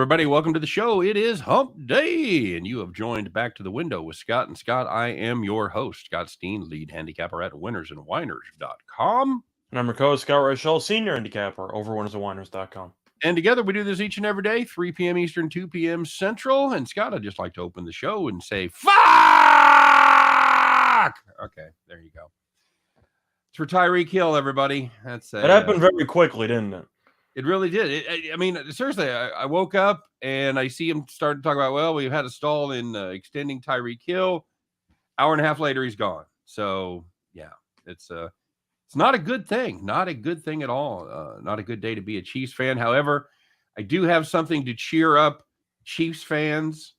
everybody. Welcome to the show. It is Hump Day, and you have joined Back to the Window with Scott and Scott. I am your host, Scott Steen, lead handicapper at winnersandwhiners.com. And I'm your co-host, Scott Rochelle, senior handicapper over winnersandwhiners.com. And together we do this each and every day, 3 p.m. Eastern, 2 p.m. Central. And Scott, I'd just like to open the show and say, fuck! Okay, there you go. It's for Tyreek Hill, everybody. It happened very quickly, didn't it? It really did. I mean, seriously, I woke up and I see him start to talk about, well, we've had a stall in extending Tyreek Hill. Hour and a half later, he's gone. So, yeah, it's not a good thing. Not a good thing at all. Not a good day to be a Chiefs fan. However, I do have something to cheer up Chiefs fans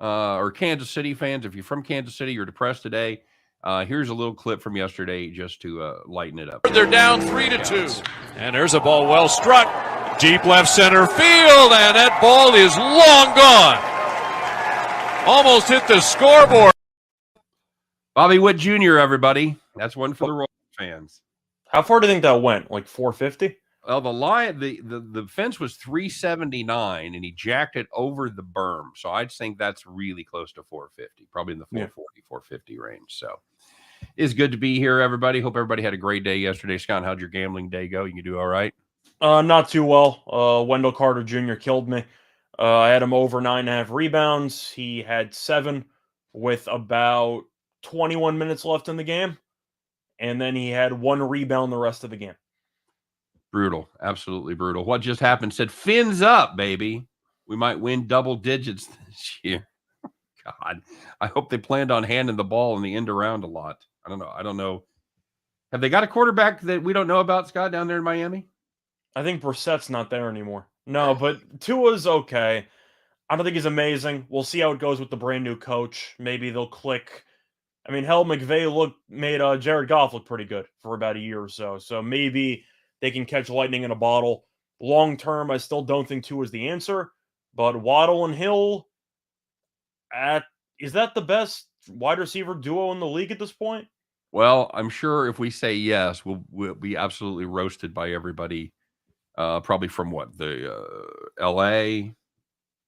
or Kansas City fans. If you're from Kansas City, you're depressed today. Here's a little clip from yesterday just to lighten it up. They're down 3-2. And there's a ball well struck. Deep left center field, and that ball is long gone. Almost hit the scoreboard. Bobby Witt Jr., everybody. That's one for the Royals fans. How far do you think that went? Like 450? Well, the fence was 379, and he jacked it over the berm. So I'd think that's really close to 450, probably in the 440, 450 range. So it's good to be here, everybody. Hope everybody had a great day yesterday. Scott, how'd your gambling day go? You do all right? Not too well. Wendell Carter Jr. killed me. I had him over 9.5 rebounds. He had 7 with about 21 minutes left in the game. And then he had 1 rebound the rest of the game. Brutal. Absolutely brutal. What just happened said, fins up, baby. We might win double digits this year. God, I hope they planned on handing the ball in the end around a lot. I don't know. Have they got a quarterback that we don't know about, Scott, down there in Miami? I think Brissett's not there anymore. No, but Tua's okay. I don't think he's amazing. We'll see how it goes with the brand new coach. Maybe they'll click. I mean, hell, McVay made Jared Goff look pretty good for about a year or so. So maybe they can catch lightning in a bottle. Long term, I still don't think Tua is the answer. But Waddle and Hill, is that the best wide receiver duo in the league at this point? Well, I'm sure if we say yes, we'll be absolutely roasted by everybody. Probably from what, the L.A.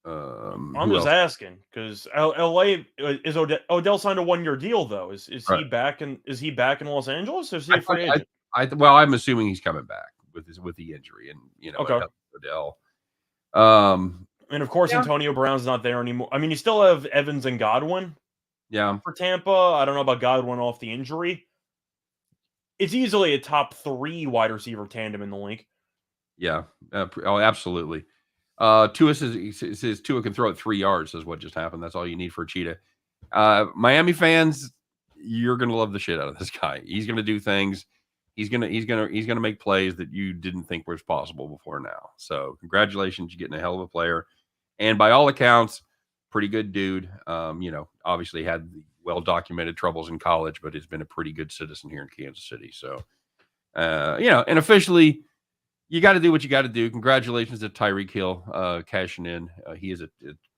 I'm just asking because L.A. is Odell signed a 1-year deal though. Is right. He back in? Is he back in Los Angeles? Or is he a free agent? Well, I'm assuming he's coming back with the injury, and okay. Odell. And of course, Antonio Brown's not there anymore. I mean, you still have Evans and Godwin. Yeah. For Tampa, I don't know about Godwin off the injury. It's easily a top 3 wide receiver tandem in the league. Yeah. Absolutely. Tua says Tua can throw it 3 yards. Is what just happened. That's all you need for a Cheetah. Miami fans, you're gonna love the shit out of this guy. He's gonna do things. He's gonna make plays that you didn't think was possible before now. So congratulations, you're getting a hell of a player, and by all accounts, pretty good dude. Obviously had the well-documented troubles in college, but has been a pretty good citizen here in Kansas City. So, and officially, you got to do what you got to do. Congratulations to Tyreek Hill cashing in. He is a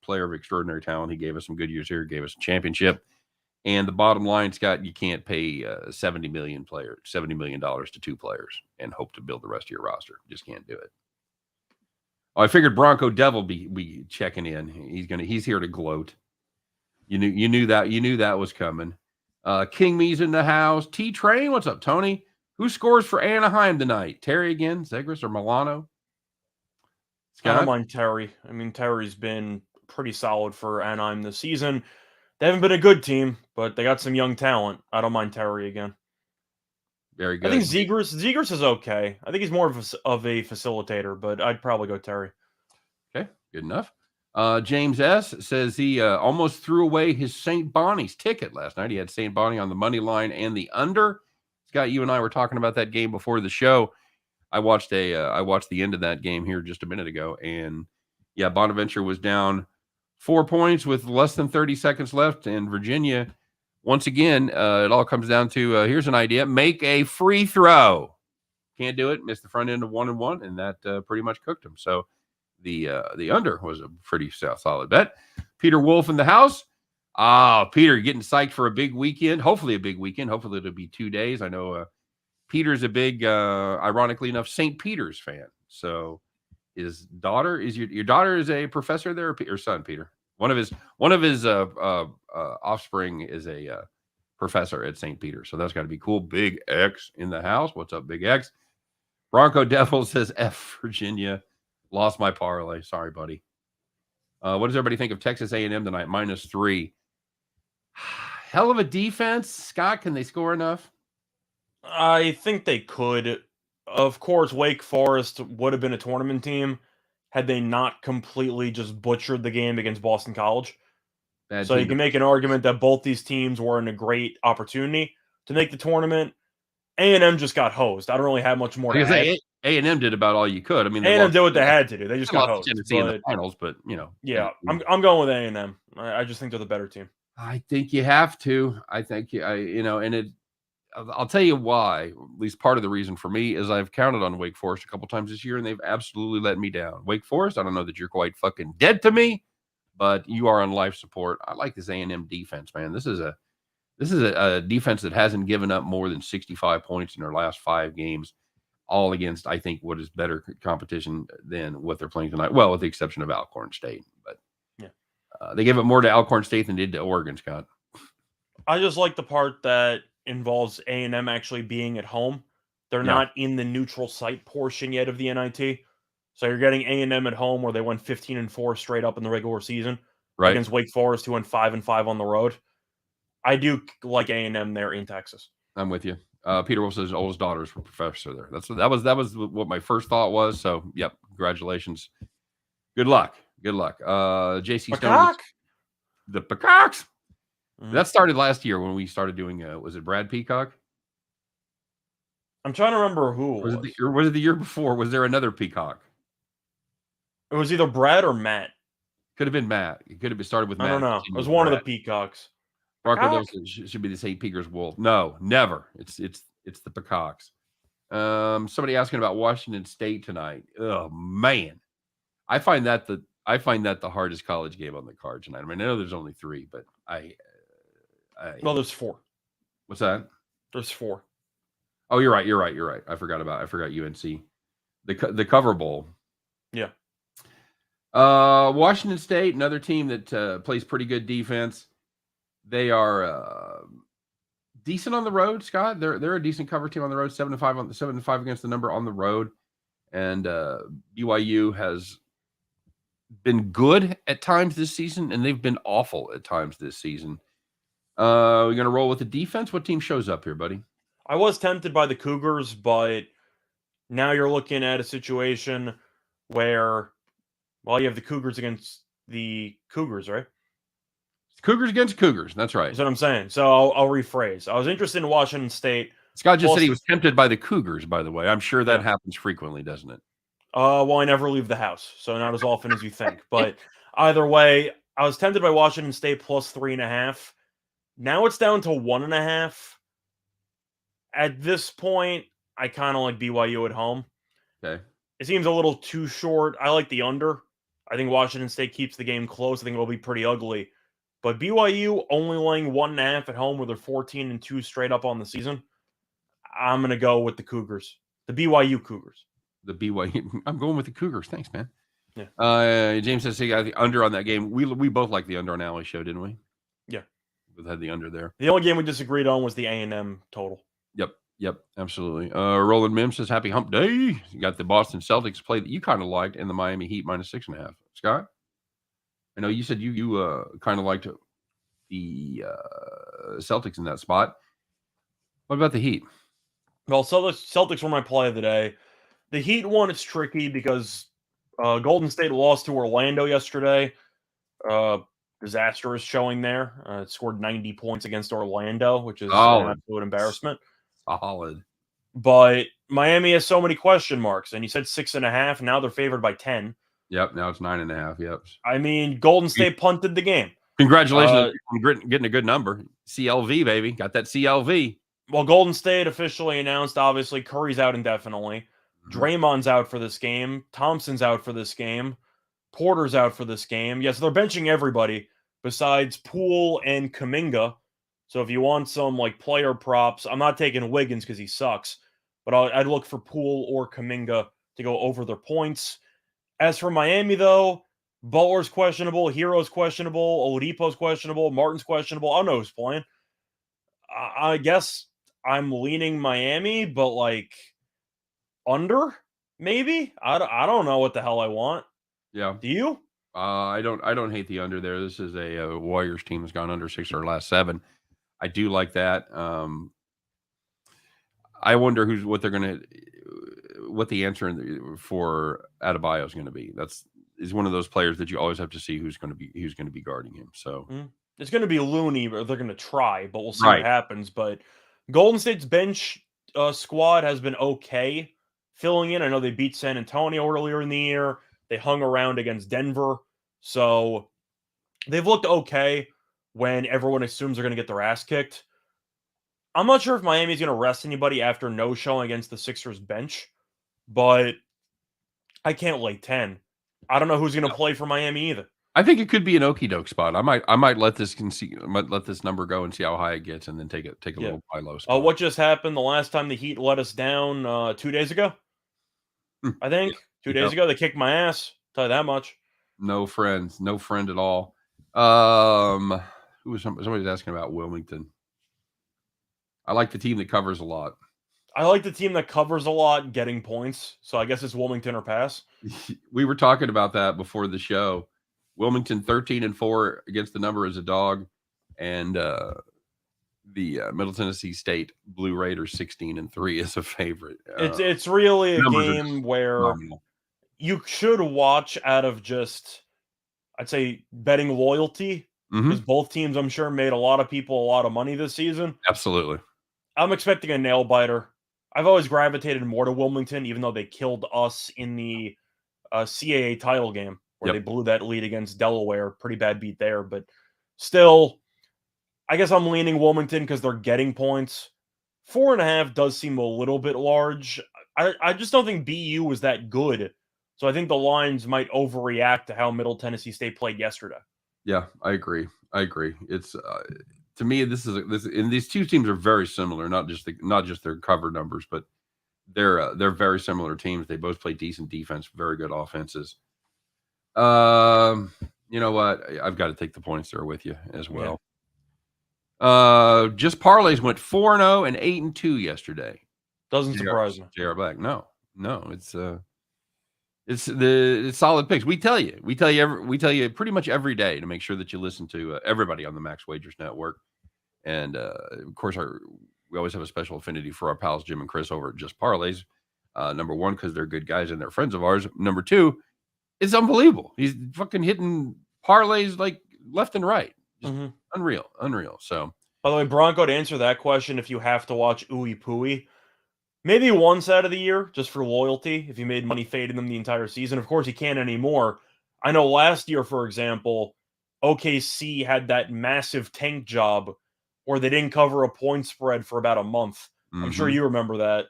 player of extraordinary talent. He gave us some good years here. Gave us a championship. And the bottom line, Scott, you can't pay $70 million to 2 players and hope to build the rest of your roster. Just can't do it. Oh, I figured Bronco Devil be checking in. He's here to gloat. You knew that was coming. King Me's in the house. T Train, what's up, Tony? Who scores for Anaheim tonight? Terry again, Zegras or Milano? Scott? I don't mind Terry. I mean, Terry's been pretty solid for Anaheim this season. They haven't been a good team, but they got some young talent. I don't mind Terry again. Very good. I think Zegras is okay. I think he's more of a facilitator, but I'd probably go Terry. Okay, good enough. James S. says he almost threw away his St. Bonnie's ticket last night. He had St. Bonnie on the money line and the under. Scott, you and I were talking about that game before the show. I watched the end of that game here just a minute ago, and yeah, Bonaventure was down 4 points with less than 30 seconds left, and Virginia, once again, it all comes down to here's an idea: make a free throw. Can't do it. Missed the front end of 1-1, and that pretty much cooked him. So the under was a pretty solid bet. Peter Wolf in the house. Peter getting psyched for a big weekend. Hopefully a big weekend. Hopefully it'll be 2 days. I know Peter's a big, ironically enough, St. Peter's fan. So daughter is your daughter is a professor there, or son, Peter? One of his offspring is a professor at St. Peter, so that's got to be cool. Big X in the house. What's up, Big X? Bronco Devil says F Virginia. Lost my parlay. Sorry, buddy. What does everybody think of Texas A&M tonight? -3. Hell of a defense. Scott, can they score enough? I think they could. Of course, Wake Forest would have been a tournament team had they not completely just butchered the game against Boston College. So you can make an argument that both these teams were in a great opportunity to make the tournament. A&M just got hosed. I don't really have much more to add. A&M did about all you could. I mean, A&M did what they had to do. They just got lost hosed. Tennessee in the finals, but yeah, I'm going with A&M. I just think they're the better team. I think you have to. I think and I'll tell you why. At least part of the reason for me is I've counted on Wake Forest a couple times this year, and they've absolutely let me down. Wake Forest, I don't know that you're quite fucking dead to me, but you are on life support. I like this A&M defense, man. This is a defense that hasn't given up more than 65 points in their last 5 games, all against, I think, what is better competition than what they're playing tonight. Well, with the exception of Alcorn State, but they gave up more to Alcorn State than they did to Oregon, Scott. I just like the part that involves A&M actually being at home. They're not in the neutral site portion yet of the NIT. So you're getting A&M at home where they went 15-4 straight up in the regular season against Wake Forest, who went 5-5 on the road. I do like A&M there in Texas. I'm with you. Peter Wolf says oldest daughters were professor there. That was what my first thought was. So, yep, congratulations. Good luck. JC Stone. The Peacocks. That started last year when we started doing, was it Brad Peacock? I'm trying to remember who was it the year before? Was there another Peacock? It was either Brad or Matt. Could have been Matt. It could have been started with Matt. I don't know. It was one of the Peacocks. Bronco should be the St. Peter's Wolf. No, never. It's the Peacocks. Somebody asking about Washington State tonight. Oh man, I find that the hardest college game on the card tonight. I mean, I know there's only 3, but well, there's 4. What's that? There's 4. Oh, you're right. I forgot UNC. The Cover Bowl. Yeah. Washington State, another team that plays pretty good defense. They are decent on the road, Scott. They're a decent cover team on the road. 7-5 against the number on the road, and BYU has been good at times this season, and they've been awful at times this season. We're gonna roll with the defense. What team shows up here, buddy? I was tempted by the Cougars, but now you're looking at a situation where, well, you have the Cougars against the Cougars, right? Cougars against Cougars. That's right. That's what I'm saying. So I'll rephrase. I was interested in Washington State. Scott just said he was tempted by the Cougars, by the way. I'm sure that happens frequently, doesn't it? Well, I never leave the house, so not as often as you think. But either way, I was tempted by Washington State plus 3.5. Now it's down to 1.5. At this point, I kind of like BYU at home. Okay. It seems a little too short. I like the under. I think Washington State keeps the game close. I think it'll be pretty ugly. But BYU only laying 1.5 at home where they're 14-2 straight up on the season. I'm going to go with the Cougars. The BYU Cougars. The BYU. I'm going with the Cougars. Thanks, man. Yeah. James says he got the under on that game. We both like the under on Alley Show, didn't we? Yeah. We had the under there. The only game we disagreed on was the A&M total. Yep, absolutely. Roland Mims says happy hump day. You got the Boston Celtics play that you kind of liked and the Miami Heat -6.5. Scott? I know you said you kind of liked the Celtics in that spot. What about the Heat? Well, Celtics were my play of the day. The Heat one, it's tricky because Golden State lost to Orlando yesterday. Disastrous showing there. It scored 90 points against Orlando, which is an absolute embarrassment. Solid. But Miami has so many question marks, and you said 6.5. Now they're favored by 10. Yep, now it's 9.5. Yep. I mean, Golden State punted the game. Congratulations on getting a good number. CLV, baby. Got that CLV. Well, Golden State officially announced, obviously, Curry's out indefinitely. Draymond's out for this game. Thompson's out for this game. Porter's out for this game. Yes, they're benching everybody besides Poole and Kuminga. So if you want some player props, I'm not taking Wiggins because he sucks, but I'd look for Poole or Kuminga to go over their points. As for Miami, though, Butler's questionable, Hero's questionable, Oladipo's questionable, Martin's questionable. I don't know who's playing. I guess I'm leaning Miami, but like under maybe. I don't know what the hell I want. Yeah. Do you? I don't hate the under there. This is a Warriors team that's gone under 6 of their last 7. I do like that. I wonder what the answer for Adebayo is going to be. He's one of those players that you always have to see who's going to be guarding him. So It's going to be Looney, or they're going to try, but we'll see Right. what happens. But Golden State's bench squad has been okay filling in. I know they beat San Antonio earlier in the year. They hung around against Denver. So they've looked okay when everyone assumes they're going to get their ass kicked. I'm not sure if Miami's going to rest anybody after no showing against the Sixers bench, but I can't lay 10. I don't know who's going to play for Miami either. I think it could be an okie doke spot. I might let this number go and see how high it gets, and then take a little buy low spot. What just happened the last time the Heat let us down 2 days ago? I think 2 days ago they kicked my ass. Tell you that much. No friend at all. Who was somebody's asking about Wilmington? I like the team that covers a lot. I like the team that covers a lot getting points. So I guess it's Wilmington or pass. We were talking about that before the show. Wilmington 13-4 against the number as a dog, and the Middle Tennessee State Blue Raiders 16-3 as a favorite. It's really a game where phenomenal. You should watch out of just, I'd say, betting loyalty, because both teams, I'm sure, made a lot of people a lot of money this season. Absolutely. I'm expecting a nail biter. I've always gravitated more to Wilmington, even though they killed us in the CAA title game, where they blew that lead against Delaware. Pretty bad beat there, but still, I guess I'm leaning Wilmington because they're getting points. 4.5 does seem a little bit large. I just don't think BU was that good. So I think the lines might overreact to how Middle Tennessee State played yesterday. Yeah, I agree. It's to me, and these two teams are very similar. Not just their cover numbers, but they're very similar teams. They both play decent defense, very good offenses. You know what? I've got to take the points there with you as well. Yeah. Just parlays went 4-0 and 8-2 yesterday. Doesn't surprise me. JR Black. No, it's solid picks. We tell you pretty much every day to make sure that you listen to everybody on the Max Wagers Network. And of course, we always have a special affinity for our pals Jim and Chris over at Just Parlays. Number one, because they're good guys and they're friends of ours. Number two, it's unbelievable. He's fucking hitting parlays like left and right. Just unreal. So, by the way, Bronco, to answer that question, if you have to watch Ooey Pooey, maybe once out of the year, just for loyalty, if you made money fading them the entire season. Of course, you can't anymore. I know last year, for example, OKC had that massive tank job where they didn't cover a point spread for about a month. I'm sure you remember that.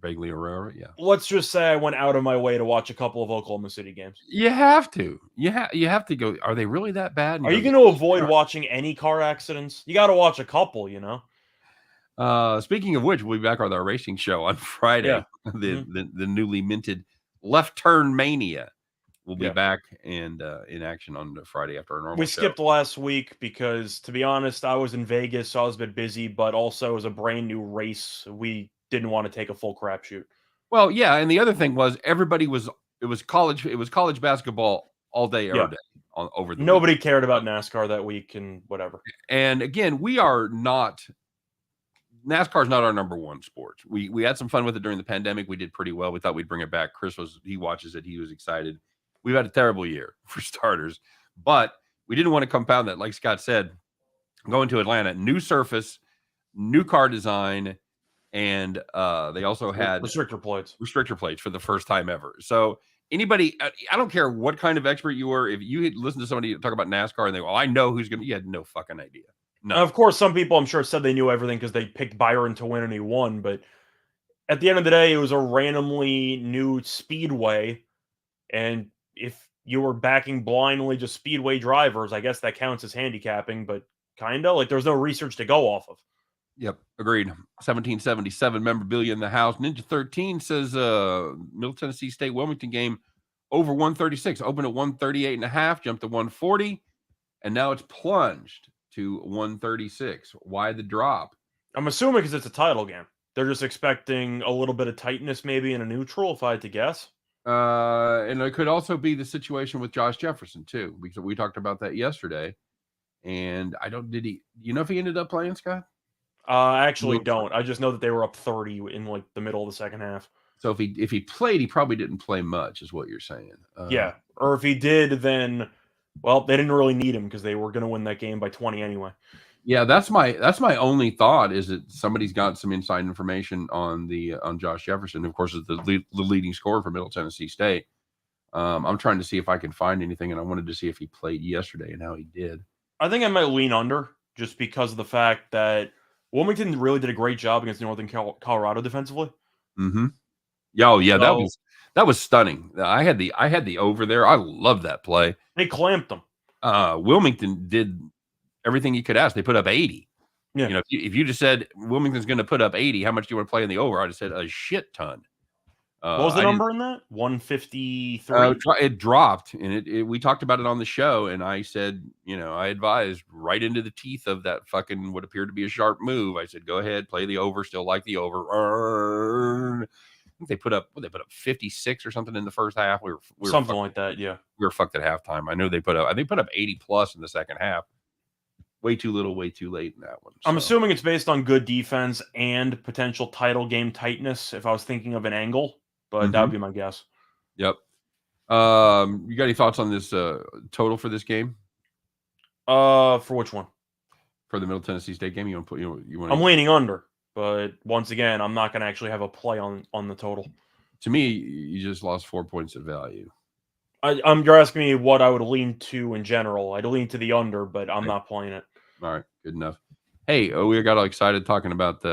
Vaguely aware, yeah. Let's just say I went out of my way to watch a couple of Oklahoma City games. You have to. You have to go. Are they really that bad? Are you going to avoid watching any car accidents? You got to watch a couple, you know? Speaking of which, we'll be back with our racing show on Friday. Yeah. The newly minted Left Turn Mania will be back and in action on Friday after our normal We show. skipped last week because, to be honest, I was in Vegas, so I was a bit busy, but also it was a brand new race. We didn't want to take a full crapshoot. Well, yeah, and the other thing was it was college basketball all day, every day over the Nobody week. cared about NASCAR that week and whatever. And again, NASCAR is not our number one sport. We had some fun with it during the pandemic. We did pretty well. We thought we'd bring it back. He watches it. He was excited. We've had a terrible year for starters, but we didn't want to compound that. Like Scott said, going to Atlanta, new surface, new car design, and they also had restrictor plates for the first time ever. So anybody, I don't care what kind of expert you were, if you listen to somebody talk about NASCAR and they go, I know who's going to, you had no fucking idea. No. Of course, some people I'm sure said they knew everything because they picked Byron to win and he won. But at the end of the day, it was a randomly new speedway. And if you were backing blindly just speedway drivers, I guess that counts as handicapping, but kind of like there's no research to go off of. Yep, agreed. 1777 memorabilia in the house. Ninja 13 says Middle Tennessee State Wilmington game over 136. Opened at 138.5, jumped to 140, and now it's plunged to 136. Why the drop? I'm assuming because it's a title game. They're just expecting a little bit of tightness maybe in a neutral, if I had to guess. And it could also be the situation with Josh Jefferson, too, because we talked about that yesterday. And you know if he ended up playing, Scott? I actually don't. I just know that they were up 30 in like the middle of the second half. So if he played, he probably didn't play much, is what you're saying. Yeah. Or if he did, then, well, they didn't really need him because they were going to win that game by 20 anyway. Yeah, that's my only thought is that somebody's got some inside information on Josh Jefferson. Of course, is the leading scorer for Middle Tennessee State. I'm trying to see if I can find anything, and I wanted to see if he played yesterday and how he did. I think I might lean under just because of the fact that Wilmington really did a great job against Northern Colorado defensively. Mm-hmm. Yeah, that was stunning. I had the over there. I love that play. They clamped them. Wilmington did everything you could ask. They put up 80. Yeah. You know, if you just said Wilmington's going to put up 80, how much do you want to play in the over? I'd have said a shit ton. What was the number in that? 153. It dropped, and we talked about it on the show, and I said, I advised right into the teeth of that fucking what appeared to be a sharp move. I said, go ahead, play the over. Still like the over. I think they put up 56 or something in the first half. We were something like that. Yeah, we were fucked at halftime. I know they put up 80 plus in the second half. Way too little, way too late in that one. So. I'm assuming it's based on good defense and potential title game tightness. If I was thinking of an angle, but that would be my guess. Yep. You got any thoughts on this total for this game? For which one? For the Middle Tennessee State game, you want to put you want? I'm leaning under, but once again, I'm not going to actually have a play on the total. To me, you just lost 4 points of value. You're asking me what I would lean to in general. I'd lean to the under, but I'm not playing it. All right, good enough. Hey, we got all excited talking about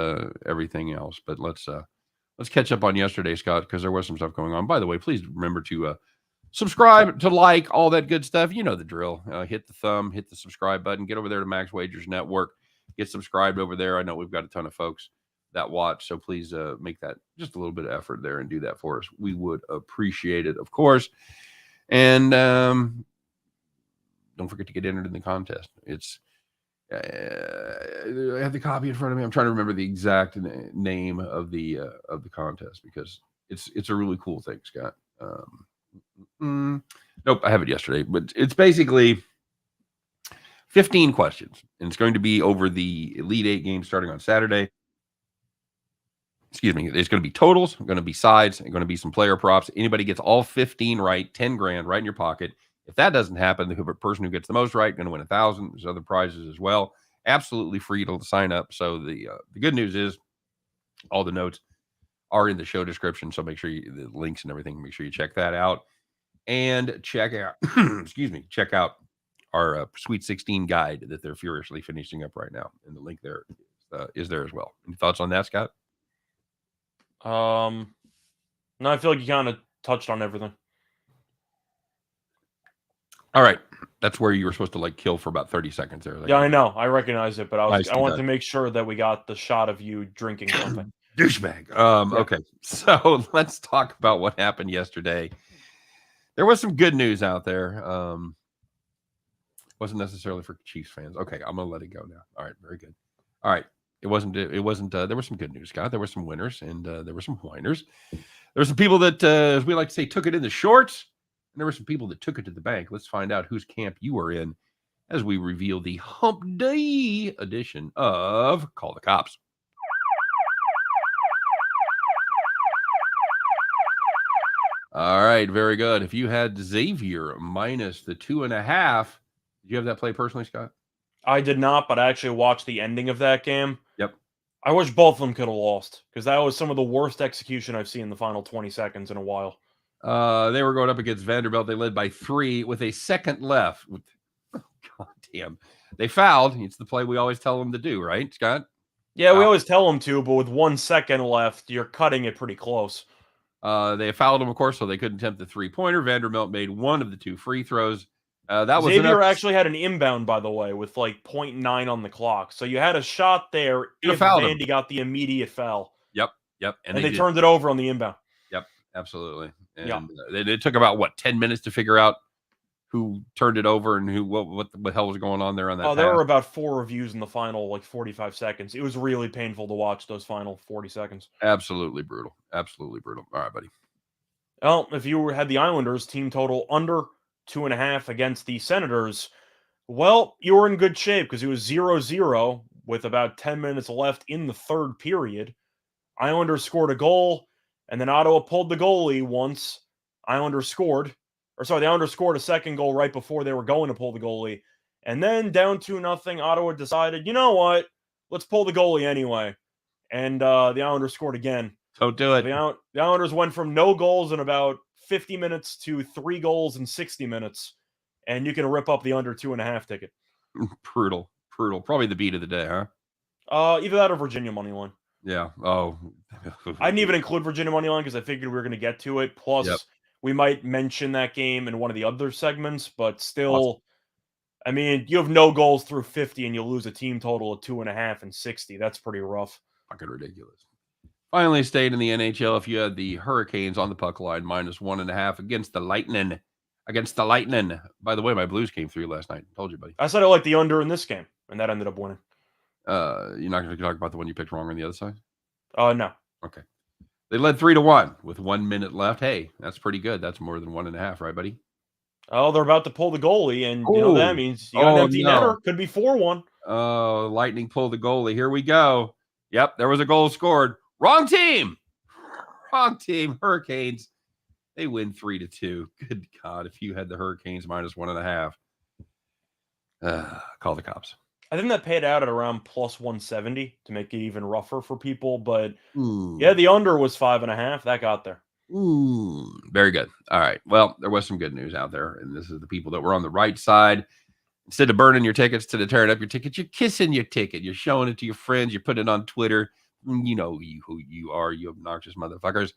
everything else, but let's catch up on yesterday, Scott, because there was some stuff going on. By the way, please remember to subscribe, to like, all that good stuff. You know the drill. Hit the thumb, hit the subscribe button. Get over there to Max Wagers Network. Get subscribed over there. I know we've got a ton of folks that watch, so please make that just a little bit of effort there and do that for us. We would appreciate it, of course. And don't forget to get entered in the contest. It's I have the copy in front of me. I'm trying to remember the exact name of the contest because it's a really cool thing, Scott. Nope, I have it yesterday, but it's basically 15 questions, and it's going to be over the Elite Eight game starting on Saturday. Excuse me. There's going to be totals, going to be sides, and going to be some player props. Anybody gets all 15 right, 10 grand right in your pocket. If that doesn't happen, the person who gets the most right going to win 1,000. There's other prizes as well. Absolutely free to sign up. So the good news is all the notes are in the show description. So make sure the links and everything, make sure you check that out and check out, check out our Sweet 16 guide that they're furiously finishing up right now. And the link there is there as well. Any thoughts on that, Scott? No, I feel like you kind of touched on everything. All right. That's where you were supposed to kill for about 30 seconds there. Yeah, I know. I recognize it, but I wanted to make sure that we got the shot of you drinking something. Douchebag. Okay. So let's talk about what happened yesterday. There was some good news out there. Wasn't necessarily for Chiefs fans. Okay, I'm gonna let it go now. All right, very good. All right. It wasn't there was some good news, Scott. There were some winners and there were some whiners. There were some people that as we like to say took it in the shorts. And there were some people that took it to the bank. Let's find out whose camp you are in as we reveal the Hump Day edition of Call the Cops. All right, very good. If you had Xavier minus the 2.5, did you have that play personally, Scott? I did not, but I actually watched the ending of that game. Yep. I wish both of them could have lost because that was some of the worst execution I've seen in the final 20 seconds in a while. They were going up against Vanderbilt. They led by 3 with a second left. God damn. They fouled. It's the play we always tell them to do, right, Scott? Yeah, we always tell them to, but with 1 second left, you're cutting it pretty close. They fouled him, of course, so they couldn't attempt the 3-pointer. Vanderbilt made 1 of the 2 free throws. That was Xavier actually had an inbound, by the way, with 0.9 on the clock. So you had a shot there if Vandy got the immediate foul. Yep. And they turned it over on the inbound. Yep. Absolutely. And Yeah. it took about, 10 minutes to figure out who turned it over and what the hell was going on there on that Oh, there pass. were about 4 reviews in the final, 45 seconds. It was really painful to watch those final 40 seconds. Absolutely brutal. Absolutely brutal. All right, buddy. Well, if you had the Islanders team total under 2.5 against the Senators, well, you were in good shape because it was 0-0 with about 10 minutes left in the third period. Islanders scored a goal, and then Ottawa pulled the goalie once. The Islanders scored a second goal right before they were going to pull the goalie. And then down 2-0, Ottawa decided, you know what? Let's pull the goalie anyway. And the Islanders scored again. Don't do it. The Islanders went from no goals in about 50 minutes to 3 goals in 60 minutes. And you can rip up the under 2.5 ticket. Brutal. Probably the beat of the day, huh? Either that or Virginia money line. Yeah. Oh. I didn't even include Virginia money line because I figured we were going to get to it. Plus, we might mention that game in one of the other segments, but still, Awesome. I mean, you have no goals through 50 and you lose a team total of 2.5 and 60. That's pretty rough. Fucking ridiculous. Finally stayed in the NHL if you had the Hurricanes on the puck line, -1.5 against the Lightning. By the way, my Blues came through last night. Told you, buddy. I said I liked the under in this game, and that ended up winning. You're not going to talk about the one you picked wrong on the other side? No. Okay. They led 3-1 with 1 minute left. Hey, that's pretty good. That's more than 1.5, right, buddy? Oh, they're about to pull the goalie, and you know that means you got an empty netter. Could be 4-1. Oh, Lightning pulled the goalie. Here we go. Yep, there was a goal scored. Wrong team. Hurricanes. They win 3-2. Good God, if you had the Hurricanes -1.5, call the cops. I think that paid out at around +170 to make it even rougher for people. But yeah, the under was 5.5. That got there. Very good. All right. Well, there was some good news out there, and this is the people that were on the right side. Instead of burning your tickets, to tearing up your ticket, you're kissing your ticket. You're showing it to your friends. You put it on Twitter. You know who you are, you obnoxious motherfuckers.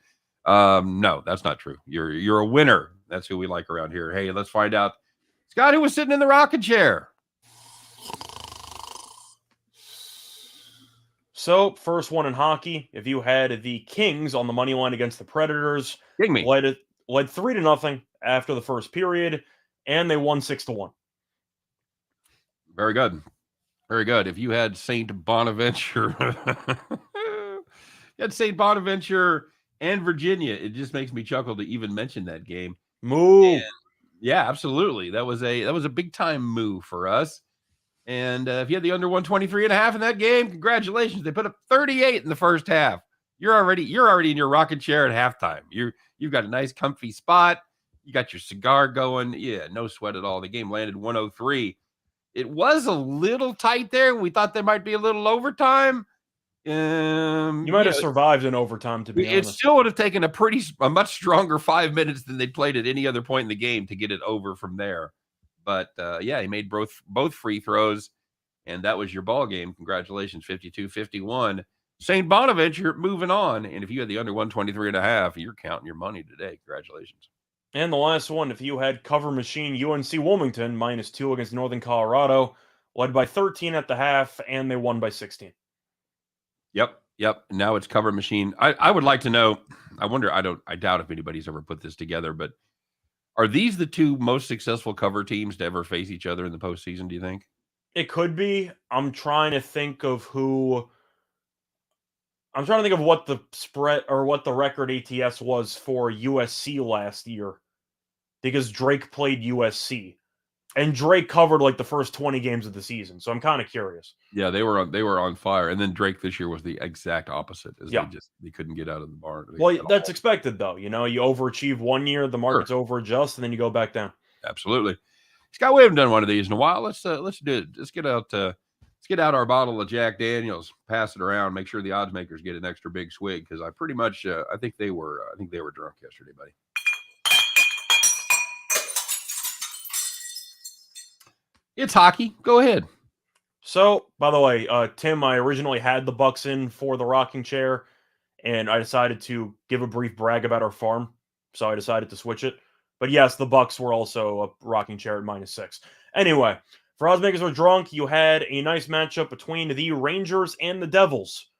No, that's not true. You're a winner. That's who we like around here. Hey, let's find out. Scott, who was sitting in the rocking chair? So, first one in hockey, if you had the Kings on the money line against the Predators, King me. led 3-0 after the first period, and they won 6-1. Very good. Very good. If you had St. Bonaventure, and Virginia, it just makes me chuckle to even mention that game. Move. Yeah, absolutely. That was a big time move for us. And if you had the under 123.5 in that game, congratulations. They put up 38 in the first half. You're already in your rocking chair at halftime. You've got a nice comfy spot. You got your cigar going. Yeah, no sweat at all. The game landed 103. It was a little tight there. We thought there might be a little overtime. You might have survived in overtime, to be honest. It still would have taken a much stronger 5 minutes than they played at any other point in the game to get it over from there. But yeah, he made both free throws, and that was your ball game. Congratulations, 52-51. St. Bonaventure moving on. And if you had the under 123.5, you're counting your money today. Congratulations. And the last one, if you had cover machine UNC Wilmington -2 against Northern Colorado, led by 13 at the half, and they won by 16. Yep. Now it's cover machine. I would like to know. I doubt if anybody's ever put this together, but are these the two most successful cover teams to ever face each other in the postseason, do you think? It could be. I'm trying to think of what the spread or what the record ATS was for USC last year, because Drake played USC, and Drake covered like the first 20 games of the season. So I'm kind of curious. Yeah, they were on fire, and then Drake this year was the exact opposite. They couldn't get out of the barn. Well, that's expected though. You know, you overachieve 1 year, the markets overadjust, and then you go back down. Absolutely, Scott. We haven't done one of these in a while. Let's do it. Let's get out our bottle of Jack Daniels, pass it around, make sure the Oddsmakers get an extra big swig, because I pretty much I think they were drunk yesterday, buddy. It's hockey. Go ahead. So, by the way, Tim, I originally had the Bucks in for the rocking chair, and I decided to give a brief brag about our farm, so I decided to switch it. But yes, the Bucks were also a rocking chair at -6. Anyway, for Oddsmakers Are Drunk, you had a nice matchup between the Rangers and the Devils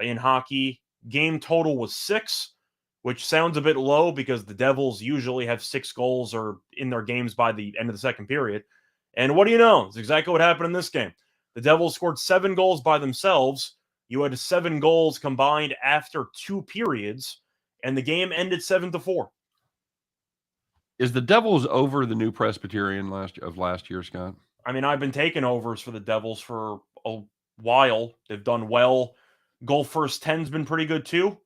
in hockey. Game total was 6. which sounds a bit low because the Devils usually have 6 goals or in their games by the end of the second period. And what do you know? It's exactly what happened in this game. The Devils scored 7 goals by themselves. You had 7 goals combined after 2 periods, and the game ended 7-4. Is the Devils over the new Presbyterian last year, Scott? I mean, I've been taking overs for the Devils for a while. They've done well. Goal first 10's been pretty good too.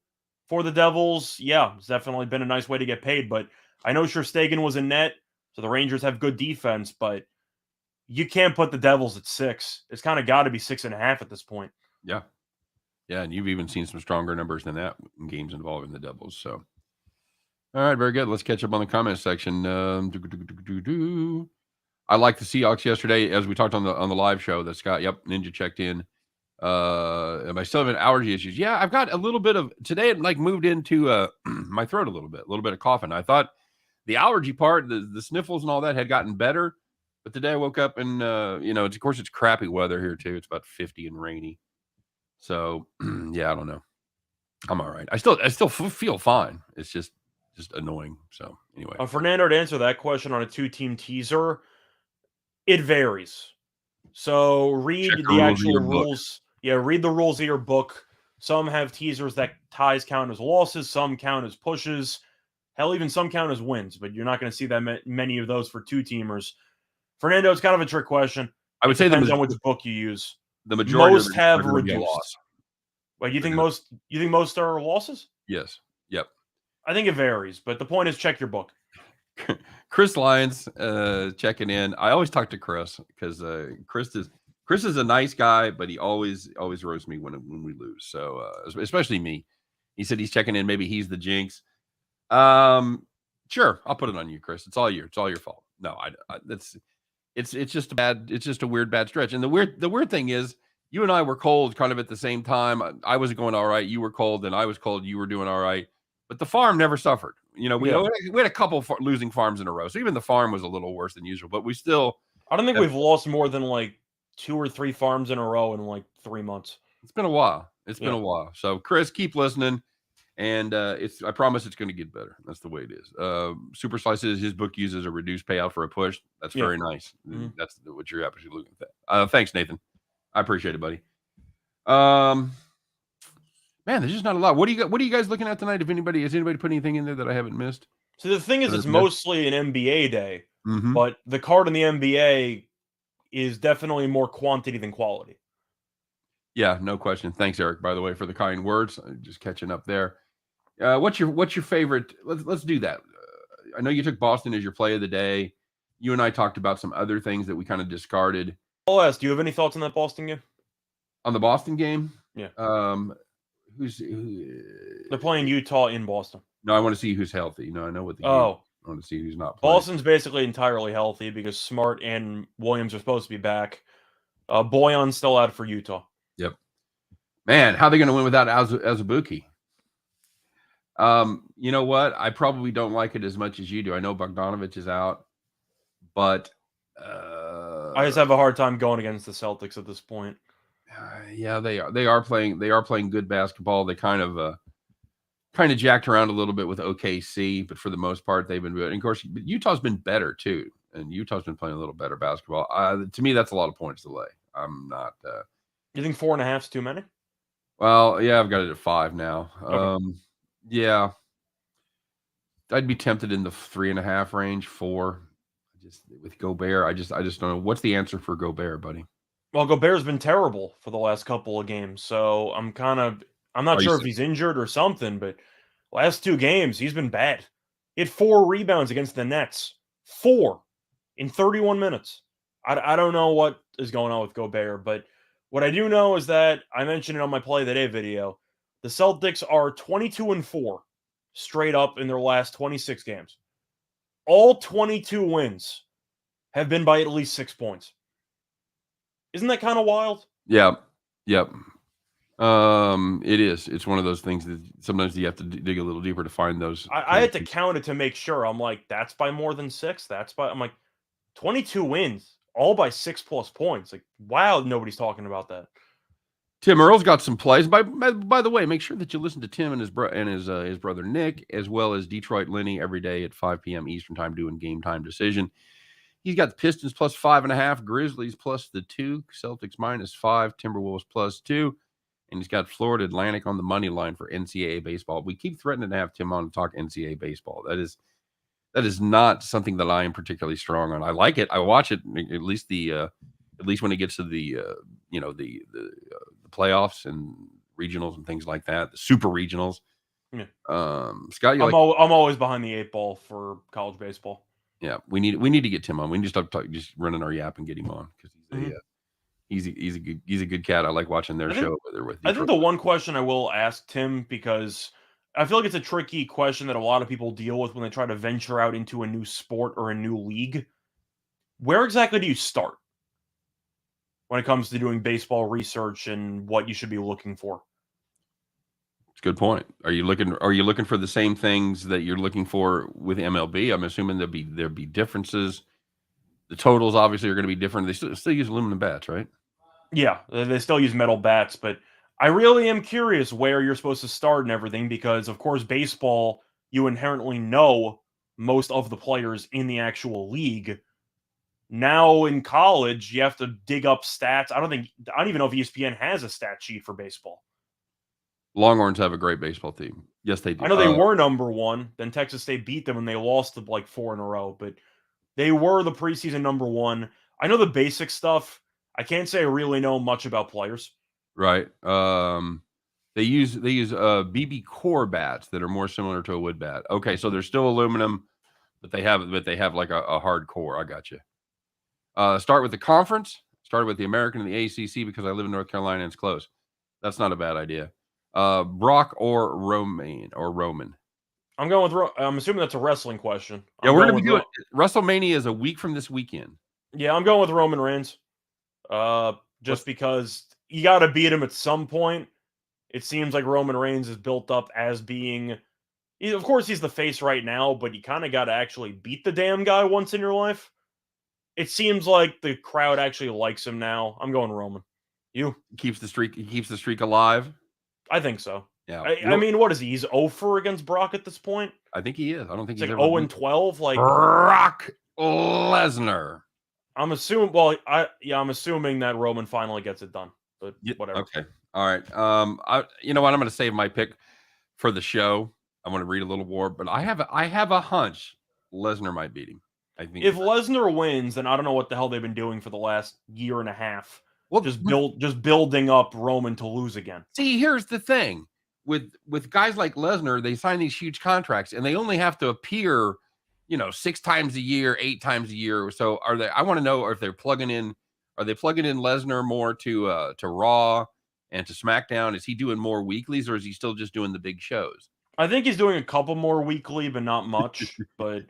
For the Devils, yeah, it's definitely been a nice way to get paid. But I know Sherstegen was in net, so the Rangers have good defense, but you can't put the Devils at 6. It's kind of got to be 6.5 at this point. Yeah. Yeah, and you've even seen some stronger numbers than that in games involving the Devils. So, all right, very good. Let's catch up on the comment section. I liked the Seahawks yesterday, as we talked on the live show. That Scott, Ninja checked in. Am I still having allergy issues? Yeah, I've got a little bit of today. It moved into my throat a little bit of coughing. I thought the allergy part, the sniffles and all that had gotten better, but today I woke up and of course it's crappy weather here too. It's about 50 and rainy. So, yeah, I don't know. I'm all right. I still feel fine. It's just annoying. So, anyway. Fernando, to answer that question on a 2-team teaser, it varies. So, read the actual rules. Yeah, read the rules of your book. Some have teasers that ties count as losses. Some count as pushes. Hell, even some count as wins. But you're not going to see that many of those for 2-teamers. Fernando, it's kind of a trick question. I would say depends on which book you use. The majority most have reduced. Wait, you think most are losses? Yes. Yep. I think it varies, but the point is check your book. Chris Lyons checking in. I always talk to Chris because Chris is a nice guy, but he always roasts me when we lose. So especially me. He said he's checking in. Maybe he's the jinx. Sure, I'll put it on you, Chris. It's all your fault. No, it's just a weird bad stretch. And the weird thing is, you and I were cold kind of at the same time. I was going all right. You were cold, and I was cold. You were doing all right. But the farm never suffered. We had a couple losing farms in a row. So even the farm was a little worse than usual. But we still. I don't think we've lost more than like 2 or 3 farms in a row in like 3 months. It's been a while. It's been a while. So Chris, keep listening. And I promise it's going to get better. That's the way it is. Super Slices, his book uses a reduced payout for a push. That's very nice. Mm-hmm. That's what you're actually looking at. Thanks, Nathan. I appreciate it, buddy. Man, there's just not a lot. What are you guys looking at tonight? Has anybody put anything in there that I haven't missed? So the thing is, it's mostly an NBA day, but the card in the NBA is definitely more quantity than quality. Yeah, no question. Thanks, Eric, by the way, for the kind words. Just catching up there. What's your favorite? Let's do that. I know you took Boston as your play of the day. You and I talked about some other things that we kind of discarded. I'll ask, do you have any thoughts on that Boston game? On the Boston game? Yeah. They're playing Utah in Boston. No, I want to see who's healthy. No, I know what the game. I want to see who's not playing. Boston's basically entirely healthy because Smart and Williams are supposed to be back. Boyan's still out for Utah. Yep. Man, how are they going to win without Azubuike? You know what? I probably don't like it as much as you do. I know Bogdanovich is out, but I just have a hard time going against the Celtics at this point. Yeah, they are playing good basketball. They kind of jacked around a little bit with OKC, but for the most part they've been good. And of course, Utah's been better too, and Utah's been playing a little better basketball. To me, that's a lot of points to lay. I'm not. You think 4.5 is too many? Well, yeah, I've got it at 5 now. Okay. Yeah, I'd be tempted in the 3.5 range. 4, just with Gobert. I just don't know what's the answer for Gobert, buddy. Well, Gobert's been terrible for the last couple of games, so I'm not sure if he's injured or something, but last 2 games he's been bad. He had 4 rebounds against the Nets, 4 in 31 minutes. I don't know what is going on with Gobert, but what I do know is that I mentioned it on my Play of the Day video. The Celtics are 22-4 straight up in their last 26 games. All 22 wins have been by at least 6 points. Isn't that kind of wild? Yeah. Yep. It is. It's one of those things that sometimes you have to dig a little deeper to find those. I had to count it to make sure. I'm like, that's by more than 6. I'm like, 22 wins, all by 6+ points. Like, wow, nobody's talking about that. Tim Earle's got some plays. By the way, make sure that you listen to Tim and his brother Nick, as well as Detroit Lenny every day at 5 p.m. Eastern time doing Game Time Decision. He's got the Pistons plus 5.5, Grizzlies plus the 2, Celtics -5, Timberwolves +2, and he's got Florida Atlantic on the money line for NCAA baseball. We keep threatening to have Tim on to talk NCAA baseball. That is not something that I am particularly strong on. I like it. I watch it at least when it gets to the playoffs and regionals and things like that, the super regionals. Yeah. Scott, I'm always behind the 8 ball for college baseball. Yeah, we need to get Tim on. We need to stop just running our yap and get him on because he's a good cat. I like watching their show. I think the one question I will ask Tim, because I feel like it's a tricky question that a lot of people deal with when they try to venture out into a new sport or a new league. Where exactly do you start when it comes to doing baseball research and what you should be looking for? It's a good point. Are you looking for the same things that you're looking for with MLB? I'm assuming there'll be differences. The totals obviously are going to be different. They still use aluminum bats, right? Yeah, they still use metal bats, but I really am curious where you're supposed to start and everything, because of course baseball, you inherently know most of the players in the actual league. Now in college, you have to dig up stats. I don't even know if ESPN has a stat sheet for baseball. Longhorns have a great baseball team. Yes, they do. I know they were number 1. Then Texas State beat them and they lost to like 4 in a row. But they were the preseason number 1. I know the basic stuff. I can't say I really know much about players. Right. They use BB core bats that are more similar to a wood bat. Okay, so they're still aluminum, but they have like a hard core. I got you. Start with the conference. Started with the American and the ACC because I live in North Carolina and it's close. That's not a bad idea. Brock or Roman? I'm going with. I'm assuming that's a wrestling question. Yeah, we're going to be doing WrestleMania is a week from this weekend. Yeah, I'm going with Roman Reigns. Because you got to beat him at some point. It seems like Roman Reigns is built up as being. Of course, he's the face right now, but you kind of got to actually beat the damn guy once in your life. It seems like the crowd actually likes him now. I'm going Roman. You? He keeps the streak alive. I think so. Yeah. I mean, what is he? He's 0-for against Brock at this point? I think he is. I don't think he's he's like 0-12. Like Brock Lesnar. I'm assuming. Well, I'm assuming that Roman finally gets it done. But whatever. Okay. All right. You know what? I'm going to save my pick for the show. I want to read a little more, but I have a hunch Lesnar might beat him. I think if Lesnar wins, then I don't know what the hell they've been doing for the last year and a half. Well, just building up Roman to lose again. See, here's the thing with guys like Lesnar, they sign these huge contracts and they only have to appear, 6 times a year, 8 times a year. So I want to know if they're plugging in Lesnar more to Raw and to SmackDown? Is he doing more weeklies or is he still just doing the big shows? I think he's doing a couple more weekly, but not much. But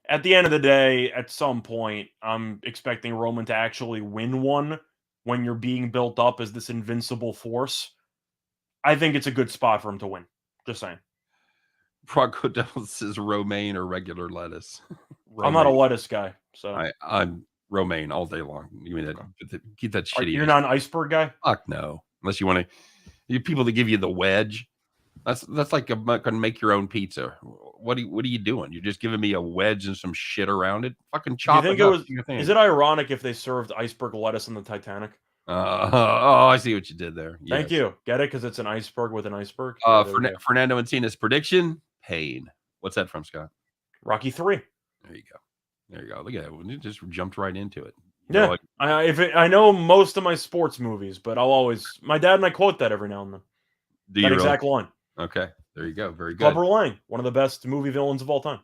at the end of the day, at some point, I'm expecting Roman to actually win one when you're being built up as this invincible force. I think it's a good spot for him to win. Just saying. Proco Devil says romaine or regular lettuce. I'm not a lettuce guy, so I'm romaine all day long. You mean that? Keep that shitty. You're not an iceberg guy? Fuck no. Unless you want to, people that give you the wedge. That's like gonna make your own pizza. What are you doing? You're just giving me a wedge and some shit around it. Fucking chop it up. Is it ironic if they served iceberg lettuce in the Titanic? I see what you did there. Yes. Thank you. Get it? Because it's an iceberg with an iceberg. Fernando Encina's prediction: Pain. What's that from, Scott? Rocky 3. There you go. Look at that. You just jumped right into it. Yeah. I know most of my sports movies, but my dad and I quote that every now and then. That exact line. Okay. There you go. Very good. Clubber Lang, one of the best movie villains of all time.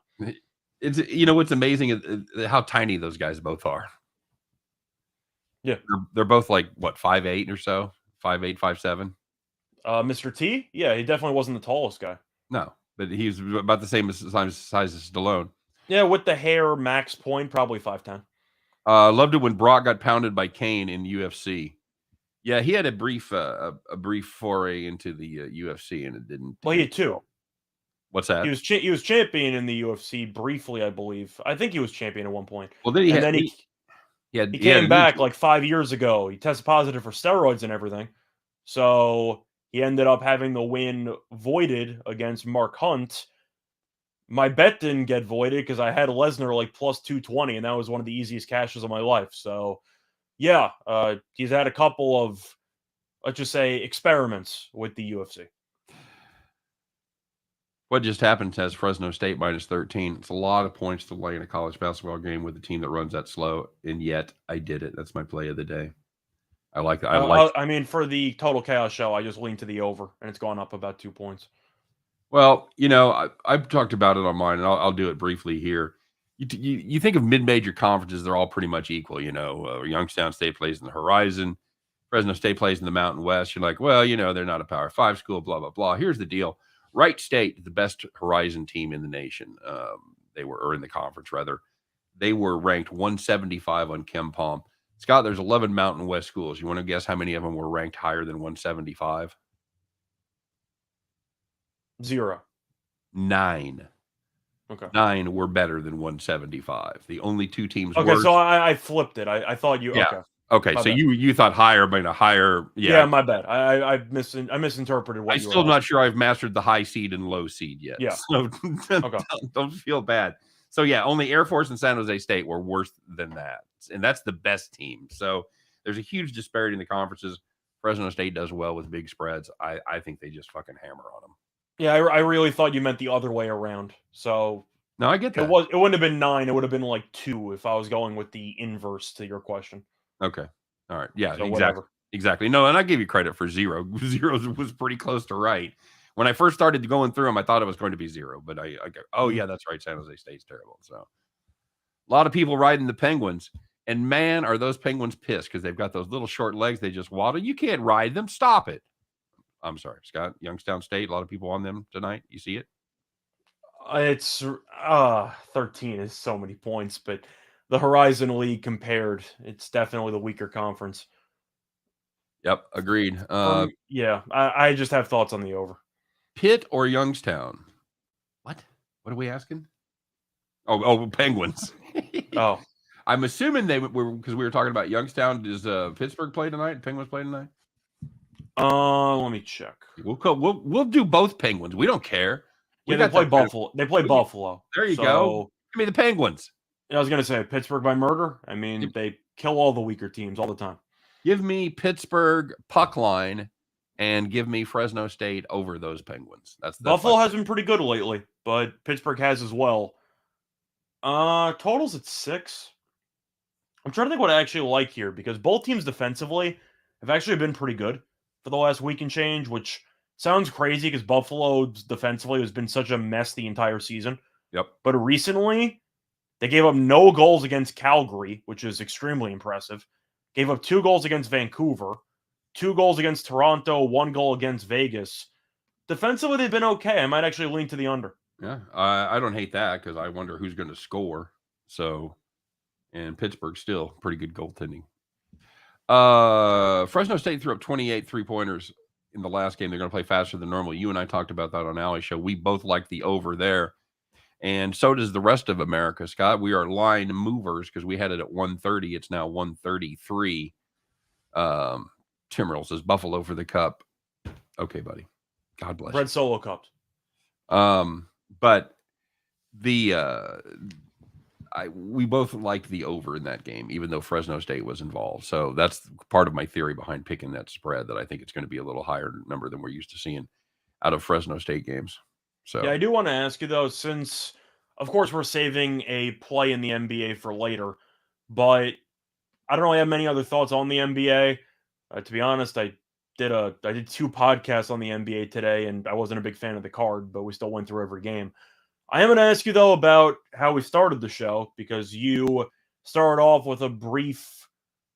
It's what's amazing is how tiny those guys both are. Yeah. They're both like what, 5'8" or so? 5'8", 5'7". Mr. T? Yeah, he definitely wasn't the tallest guy. No, but he was about the same size as Stallone. Yeah, with the hair, max point, probably 5'10". Loved it when Brock got pounded by Kane in UFC. Yeah, he had a brief foray into the UFC, and it didn't. Well, he had 2. What's that? He was champion in the UFC briefly, I believe. I think he was champion at one point. Well, then he came back like 5 years ago. He tested positive for steroids and everything. So he ended up having the win voided against Mark Hunt. My bet didn't get voided because I had Lesnar like plus 220, and that was one of the easiest cashes of my life. So, yeah, he's had a couple of, let's just say, experiments with the UFC. What just happened has Fresno State minus 13. It's a lot of points to lay in a college basketball game with a team that runs that slow, and yet I did it. That's my play of the day. I like that. I mean, for the Total Chaos show, I just leaned to the over, and it's gone up about 2 points. Well, I've talked about it on mine, and I'll do it briefly here. You think of mid-major conferences, they're all pretty much equal. Youngstown State plays in the Horizon. Fresno State plays in the Mountain West. You're like, well, they're not a Power 5 school, blah, blah, blah. Here's the deal. Wright State, the best Horizon team in the nation. Or in the conference, rather. They were ranked 175 on KenPom. Scott, there's 11 Mountain West schools. You want to guess how many of them were ranked higher than 175? 0. 9. Okay. 9 were better than 175. The only two teams Okay, worse. so I flipped it. I thought you... Yeah. Okay. Okay, My so bad. you thought higher, but a higher... Yeah, my bad. I misinterpreted what I'm you were still not asking. sure I've mastered the high seed and low seed yet. Yeah. So Okay. don't feel bad. So, yeah, only Air Force and San Jose State were worse than that. And that's the best team. So there's a huge disparity in the conferences. Fresno State does well with big spreads. I think they just fucking hammer on them. Yeah, I really thought you meant the other way around. So No, I get that. it wouldn't have been 9. It would have been like 2 if I was going with the inverse to your question. Okay. All right. Yeah, So exactly. whatever. Exactly. No, and I give you credit for 0. 0 was pretty close to right. When I first started going through them, I thought it was going to be 0, but I go, oh, yeah, that's right. San Jose State's terrible. So a lot of people riding the Penguins, and man, are those Penguins pissed because they've got those little short legs. They just waddle. You can't ride them. Stop it. I'm sorry, Scott. Youngstown State, a lot of people on them tonight. You see it? It's 13 is so many points, but the Horizon League compared, it's definitely the weaker conference. Yep, agreed. Yeah, I just have thoughts on the over. Pitt or Youngstown? What? What are we asking? Oh, Penguins. Oh, I'm assuming they were because we were talking about Youngstown. Does Pittsburgh play tonight? Penguins play tonight? let me check. We'll do both Penguins. We don't care. Yeah, they play Buffalo. They play Buffalo. There you go. Give me the Penguins. I was gonna say Pittsburgh by murder. I mean, they kill all the weaker teams all the time. Give me Pittsburgh puck line, and give me Fresno State over those Penguins. That's Buffalo has been pretty good lately, but Pittsburgh has as well. Totals at 6. I'm trying to think what I actually like here because both teams defensively have actually been pretty good for the last week and change, which sounds crazy because Buffalo defensively has been such a mess the entire season. Yep. But recently, they gave up no goals against Calgary, which is extremely impressive. Gave up 2 goals against Vancouver, 2 goals against Toronto, 1 goal against Vegas. Defensively, they've been okay. I might actually lean to the under. Yeah, I don't hate that because I wonder who's going to score. So, and Pittsburgh still pretty good goaltending. Fresno State threw up 28 3-pointers in the last game. They're going to play faster than normal. You and I talked about that on Alley's show. We both like the over there. And so does the rest of America, Scott. We are line movers because we had it at 130. It's now 133. Timmerl says Buffalo for the cup. Okay, buddy. God bless. Red Solo Cups. But we both liked the over in that game, even though Fresno State was involved. So that's part of my theory behind picking that spread, that I think it's going to be a little higher number than we're used to seeing out of Fresno State games. So yeah, I do want to ask you though, since of course we're saving a play in the NBA for later, but I don't really have many other thoughts on the NBA. To be honest, I did 2 podcasts on the NBA today, and I wasn't a big fan of the card, but we still went through every game. I am going to ask you though about how we started the show, because you started off with a brief,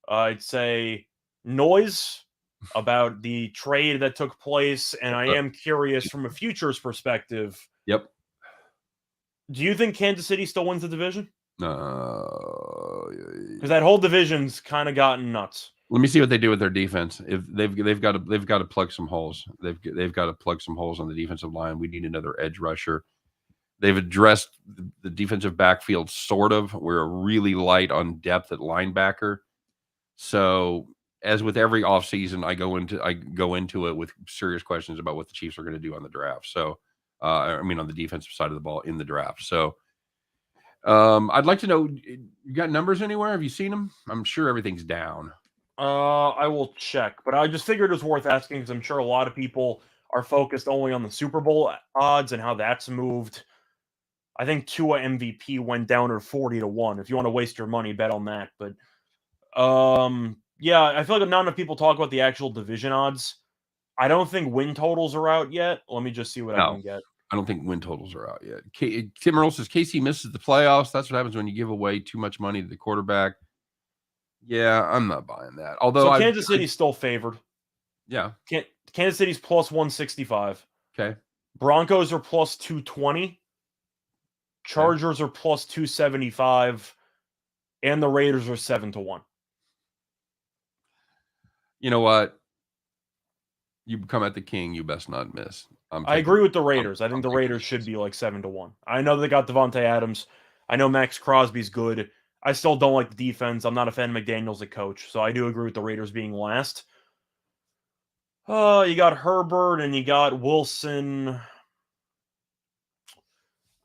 I'd say, noise about the trade that took place, and I am curious from a futures perspective. Yep. Do you think Kansas City still wins the division? Because that whole division's kind of gotten nuts. Let me see what they do with their defense. If they've got to plug some holes. They've got to plug some holes on the defensive line. We need another edge rusher. They've addressed the defensive backfield sort of. We're really light on depth at linebacker. So as with every offseason, I go into it with serious questions about what the Chiefs are going to do on the draft. So, I mean, on the defensive side of the ball in the draft. So, I'd like to know, you got numbers anywhere? Have you seen them? I'm sure everything's down. I will check, but I just figured it was worth asking because I'm sure a lot of people are focused only on the Super Bowl odds and how that's moved. I think Tua MVP went down to 40-1. If you want to waste your money, bet on that. But yeah, I feel like not enough people talk about the actual division odds. I don't think win totals are out yet. Let me just see what I can get. I don't think win totals are out yet. Tim Earl says KC misses the playoffs. That's what happens when you give away too much money to the quarterback. Yeah, I'm not buying that. Although Kansas City's still favored. Yeah. Kansas City's plus 165. Okay. Broncos are plus 220. Chargers are plus 275. And the Raiders are 7-1. You know what? You come at the king, you best not miss. I agree with the Raiders. I think the Raiders should be like 7-1. I know they got Devontae Adams. I know Max Crosby's good. I still don't like the defense. I'm not a fan of McDaniels as a coach, so I do agree with the Raiders being last. You got Herbert and you got Wilson.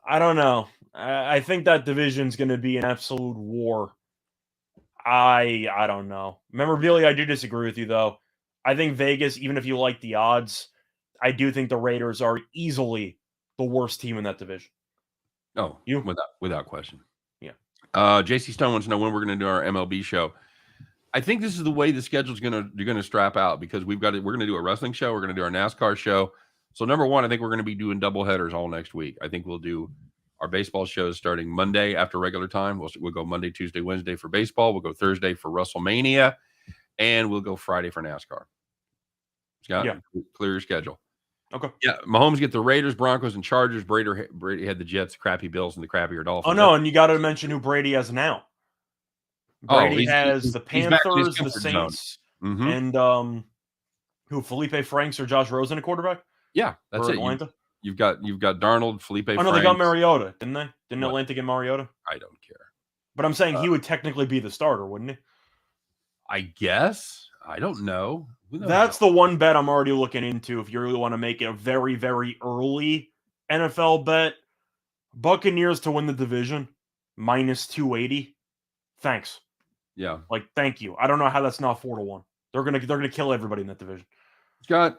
I don't know. I think that division's going to be an absolute war. I don't know. Memorabilia, I do disagree with you, though. I think Vegas, even if you like the odds, I do think the Raiders are easily the worst team in that division. Oh, you without question. Yeah. JC Stone wants to know when we're going to do our MLB show. I think this is the way the schedule's you're going to strap out because we're going to do a wrestling show. We're going to do our NASCAR show. So number one, I think we're going to be doing double headers all next week. I think we'll do our baseball shows starting Monday after regular time. We'll go Monday, Tuesday, Wednesday for baseball. We'll go Thursday for WrestleMania, and we'll go Friday for NASCAR. Scott, clear your schedule. Okay. Yeah, Mahomes get the Raiders, Broncos, and Chargers. Brady had the Jets, the crappy Bills, and the crappier Dolphins. Oh no, and you got to mention who Brady has now. Brady has the Panthers, the Saints, and who Felipe Franks or Josh Rosen a quarterback? Yeah, that's it. Atlanta. You've got Darnold, Felipe. Oh no, they got Mariota, didn't they? Didn't Atlanta get Mariota? I don't care. But I'm saying he would technically be the starter, wouldn't he? I guess. I don't know. That's the one bet I'm already looking into if you really want to make it a very, very early NFL bet. Buccaneers to win the division, minus 280. Thanks. Yeah. Thank you. I don't know how that's not 4-1. They're gonna kill everybody in that division. Scott,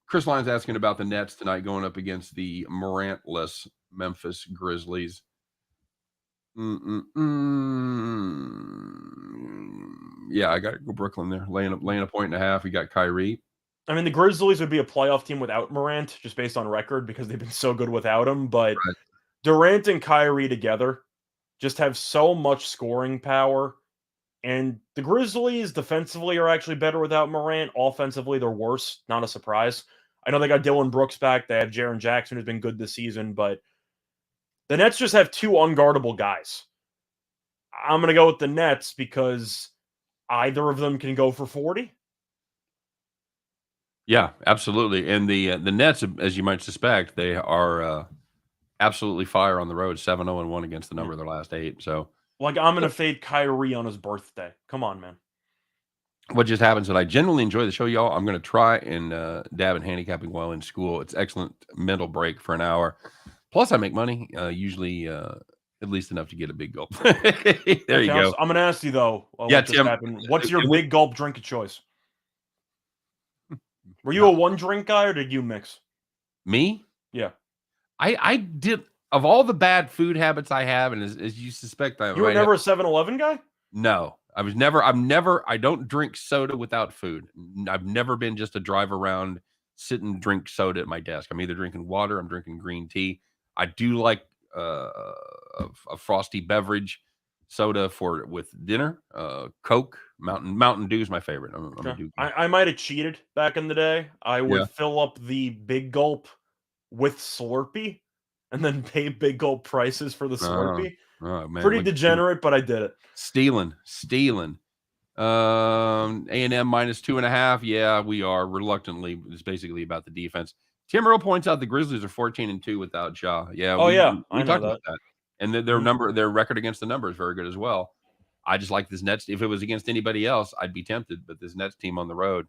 Chris Lyons asking about the Nets tonight going up against the Morant-less Memphis Grizzlies. Yeah, I got to go Brooklyn there. Laying a 1.5. We got Kyrie. I mean, the Grizzlies would be a playoff team without Morant, just based on record, because they've been so good without him. But Durant and Kyrie together just have so much scoring power. And the Grizzlies defensively are actually better without Morant. Offensively, they're worse. Not a surprise. I know they got Dylan Brooks back. They have Jaren Jackson, who's been good this season. But the Nets just have two unguardable guys. I'm going to go with the Nets because either of them can go for 40. Yeah, absolutely. And the Nets, as you might suspect, they are absolutely fire on the road, 7-0-1 against the number of their last 8. So, I'm going to fade Kyrie on his birthday. Come on, man. What just happens that I genuinely enjoy the show, y'all. I'm going to try and dab in handicapping while in school. It's excellent mental break for an hour. Plus, I make money, usually at least enough to get a big gulp. There you go. I'm going to ask you, though. Tim, what's your big gulp drink of choice? Were you a one-drink guy, or did you mix? Me? Yeah. I did. Of all the bad food habits I have, and as you suspect, you were never a 7-Eleven guy? No. I don't drink soda without food. I've never been just a drive around, sit and drink soda at my desk. I'm either drinking water, I'm drinking green tea. I do like a frosty beverage, soda with dinner. Coke, Mountain Dew is my favorite. I might have cheated back in the day. I would fill up the big gulp with Slurpee and then pay big gulp prices for the Slurpee. Oh, man. Pretty degenerate, but I did it. Stealing. A&M minus 2.5. Yeah, we are reluctantly. It's basically about the defense. Tim Earl points out the Grizzlies are 14-2 without Ja. Yeah. I know talked about that. And their record against the number is very good as well. I just like this Nets. If it was against anybody else, I'd be tempted. But this Nets team on the road,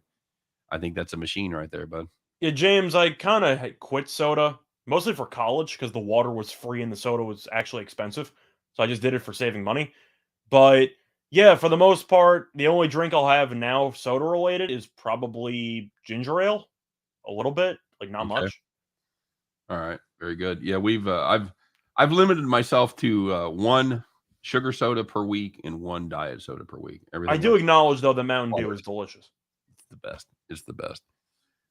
I think that's a machine right there, bud. Yeah, James, I kind of quit soda, mostly for college because the water was free and the soda was actually expensive. So I just did it for saving money. But yeah, for the most part, the only drink I'll have now soda related is probably ginger ale, a little bit, like not Okay. much. All right, very good. Yeah, I've limited myself to 1 sugar soda per week and 1 diet soda per week. I do acknowledge though that Mountain Dew is delicious. It's the best. It's the best.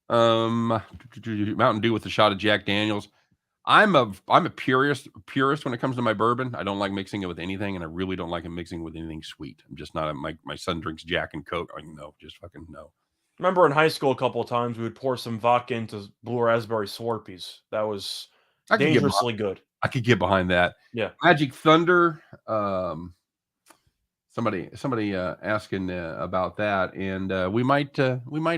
Mountain Dew with a shot of Jack Daniels. I'm a purist when it comes to my bourbon. I don't like mixing it with anything, and I really don't like it mixing with anything sweet. I'm just not my son drinks Jack and Coke. Oh, no, just fucking no. Remember in high school a couple of times we would pour some vodka into blue raspberry Slurpees. That was dangerously good. I could get behind that. Yeah. Magic Thunder. Somebody asking about that, and we might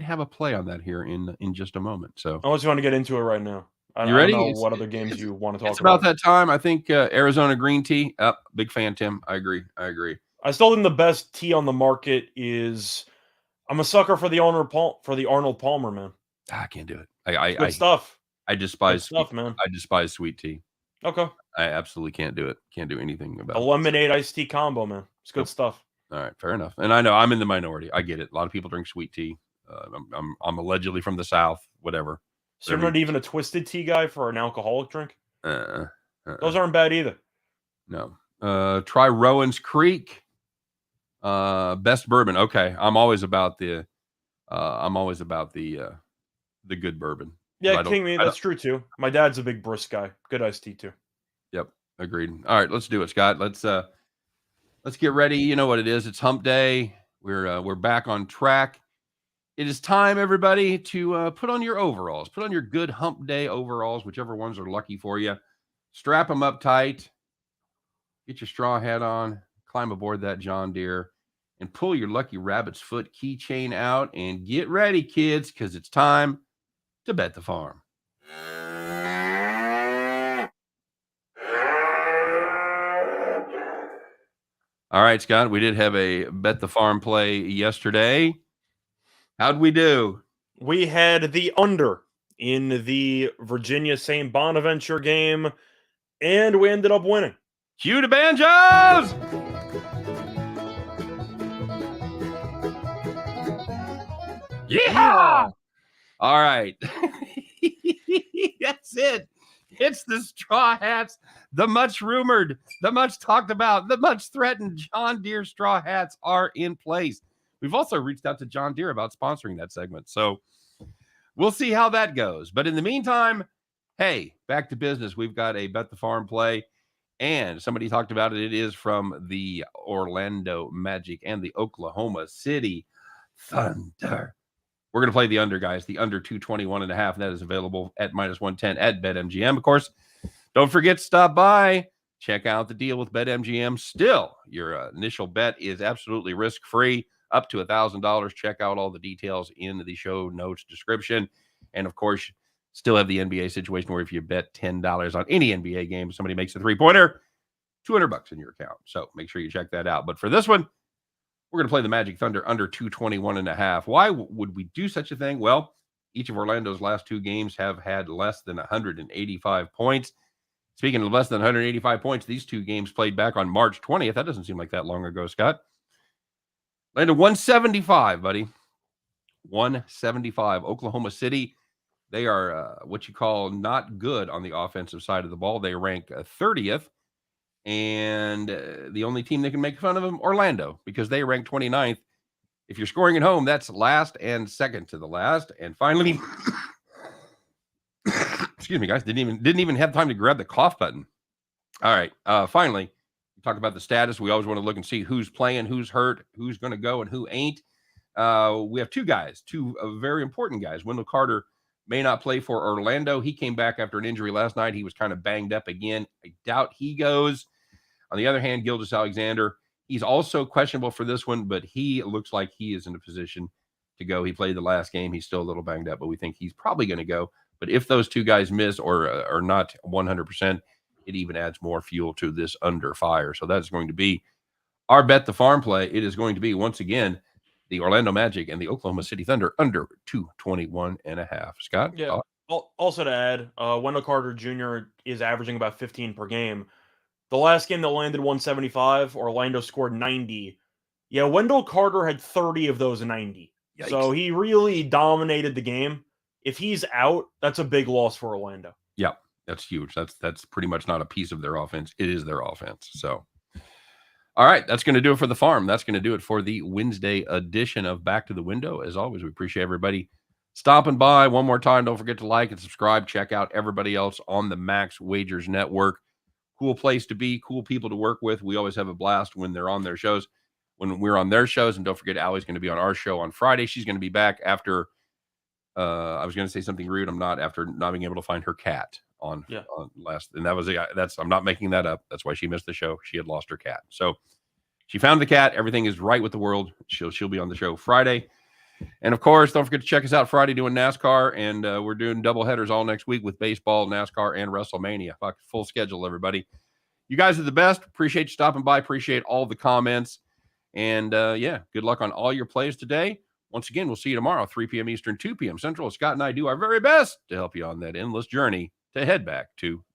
have a play on that here in just a moment. So Unless you want to get into it right now. You ready? I don't know what other games you want to talk about. It's about that time. I think Arizona green tea. Big fan, Tim. I agree. I still think the best tea on the market is. I'm a sucker for the Arnold Palmer, man. I can't do it. Good stuff. I despise stuff, man. I despise sweet tea. Okay. I absolutely can't do it. Can't do anything about it. A lemonade iced tea combo, man. It's good stuff. All right, fair enough. And I know I'm in the minority. I get it. A lot of people drink sweet tea. I'm allegedly from the South. Whatever. So you're not even a twisted tea guy for an alcoholic drink? Those aren't bad either. No. Try Rowan's Creek. Best bourbon. Okay, I'm always about the good bourbon. Yeah, King Me, that's true too. My dad's a big brisk guy. Good iced tea too. Yep, agreed. All right, let's do it, Scott. Let's get ready. You know what it is. It's hump day. We're back on track. It is time, everybody, to put on your overalls. Put on your good hump day overalls, whichever ones are lucky for you. Strap them up tight. Get your straw hat on. Climb aboard that John Deere. And pull your lucky rabbit's foot keychain out. And get ready, kids, because it's time to bet the farm. All right, Scott, we did have a bet the farm play yesterday. How'd we do? We had the under in the Virginia St. Bonaventure game, and we ended up winning. Cue the banjos! Yeah! All right. That's it. It's the Straw Hats, the much rumored, the much talked about, the much threatened John Deere Straw Hats are in place. We've also reached out to John Deere about sponsoring that segment. So we'll see how that goes. But in the meantime, hey, back to business. We've got a Bet the Farm play. And somebody talked about it. It is from the Orlando Magic and the Oklahoma City Thunder. We're going to play the under, guys. The under 221.5. That is available at -110 at BetMGM. Of course, don't forget to stop by. Check out the deal with BetMGM. Still, your initial bet is absolutely risk-free, up to $1,000. Check out all the details in the show notes description. And, of course, still have the NBA situation where if you bet $10 on any NBA game, somebody makes a three-pointer, $200 in your account. So make sure you check that out. But for this one, we're going to play the Magic Thunder under 221.5. Why would we do such a thing? Well, each of Orlando's last 2 games have had less than 185 points. Speaking of less than 185 points, these 2 games played back on March 20th. That doesn't seem like that long ago, Scott. Landed 175, buddy. 175. Oklahoma City, they are what you call not good on the offensive side of the ball. They rank 30th. And the only team that can make fun of them, Orlando, because they rank 29th. If you're scoring at home, that's last and second to the last. And finally, excuse me, guys, didn't even have time to grab the cough button. All right, finally, we talk about the status. We always want to look and see who's playing, who's hurt, who's going to go, and who ain't. We have 2 guys, 2 very important guys. Wendell Carter may not play for Orlando. He came back after an injury last night. He was kind of banged up again. I doubt he goes. On the other hand, Gilgeous-Alexander, he's also questionable for this one, but he looks like he is in a position to go. He played the last game. He's still a little banged up, but we think he's probably going to go. But if those 2 guys miss or are not 100%, it even adds more fuel to this under fire. So that's going to be our Bet the Farm play, it is going to be, once again, the Orlando Magic and the Oklahoma City Thunder under 221.5. Scott? Yeah. Also to add, Wendell Carter Jr. is averaging about 15 per game. The last game that landed 175, Orlando scored 90. Yeah, Wendell Carter had 30 of those 90. Yikes. So he really dominated the game. If he's out, that's a big loss for Orlando. Yeah, that's huge. That's pretty much not a piece of their offense. It is their offense. So, all right, that's going to do it for the farm. That's going to do it for the Wednesday edition of Back to the Window. As always, we appreciate everybody stopping by. One more time, don't forget to like and subscribe. Check out everybody else on the Max Wagers Network. Cool place to be, cool people to work with. We always have a blast when they're on their shows, when we're on their shows. And don't forget, Allie's going to be on our show on Friday. She's going to be back after, I was going to say something rude. I'm not, after not being able to find her cat on last. And that was, I'm not making that up. That's why she missed the show. She had lost her cat. So she found the cat. Everything is right with the world. She'll be on the show Friday. And of course, don't forget to check us out Friday doing NASCAR. And we're doing double headers all next week with baseball, NASCAR, and WrestleMania. Full schedule, everybody. You guys are the best. Appreciate you stopping by. Appreciate all the comments. And good luck on all your plays today. Once again, we'll see you tomorrow, 3 p.m. Eastern, 2 p.m. Central. Scott and I do our very best to help you on that endless journey to head back to